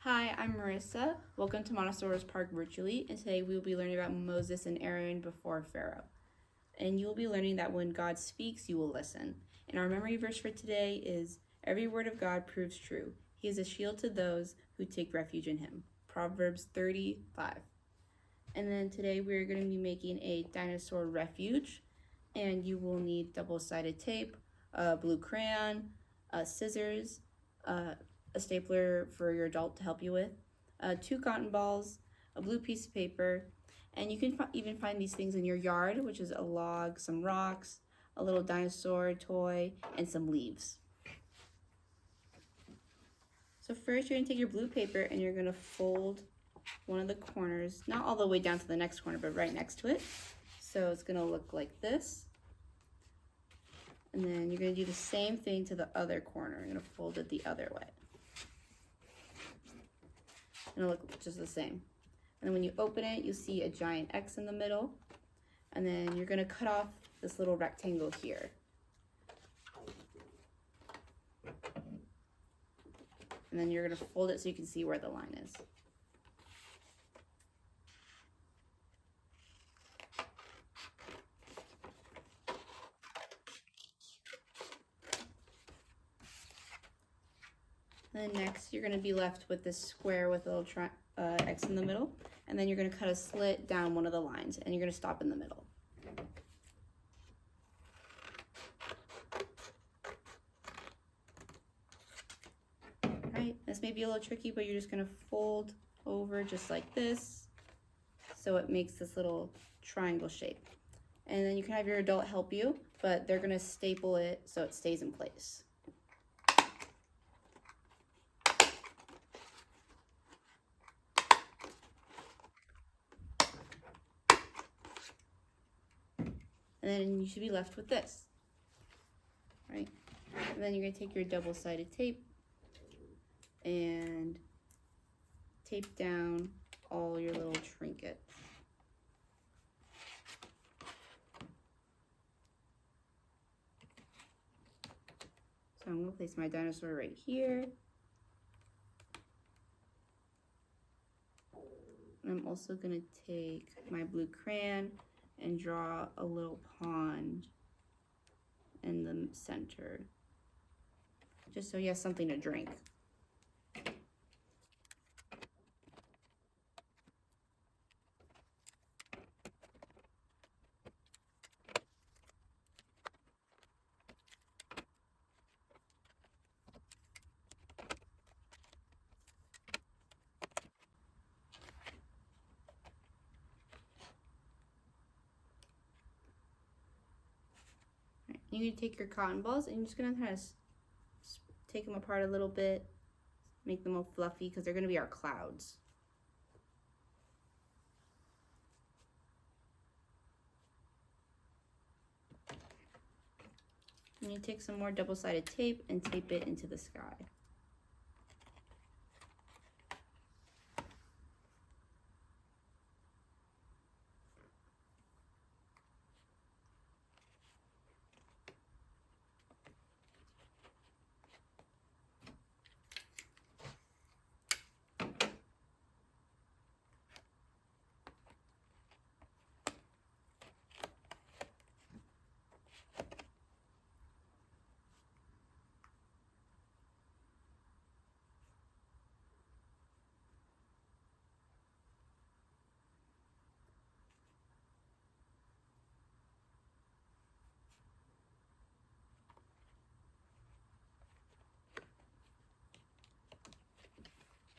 Hi, I'm Marisa. Welcome to Montasaurus Park virtually, and today we will be learning about Moses and Aaron before Pharaoh. And you will be learning that when God speaks, you will listen. And our memory verse for today is, "Every word of God proves true. He is a shield to those who take refuge in him." Proverbs 30:5. And then today we're going to be making a dinosaur refuge, and you will need double-sided tape, a blue crayon, scissors, a stapler for your adult to help you with, 2 cotton balls, a blue piece of paper, and you can even find these things in your yard, which is a log, some rocks, a little dinosaur toy, and some leaves. So first you're going to take your blue paper and you're going to fold one of the corners, not all the way down to the next corner, but right next to it. So it's going to look like this. And then you're going to do the same thing to the other corner. You're going to fold it the other way. And it'll look just the same. And then when you open it, you'll see a giant X in the middle. And then you're going to cut off this little rectangle here. And then you're going to fold it so you can see where the line is. And then next, you're going to be left with this square with a little X in the middle. And then you're going to cut a slit down one of the lines, and you're going to stop in the middle. Alright, this may be a little tricky, but you're just going to fold over just like this, so it makes this little triangle shape. And then you can have your adult help you, but they're going to staple it so it stays in place. And then you should be left with this, right? And then you're going to take your double-sided tape and tape down all your little trinkets. So I'm going to place my dinosaur right here. And I'm also going to take my blue crayon and draw a little pond in the center, just so he has something to drink. You're going to take your cotton balls and you're just going to kind of take them apart a little bit, make them all fluffy because they're going to be our clouds. And you take some more double-sided tape and tape it into the sky.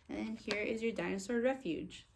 And here is your dinosaur refuge.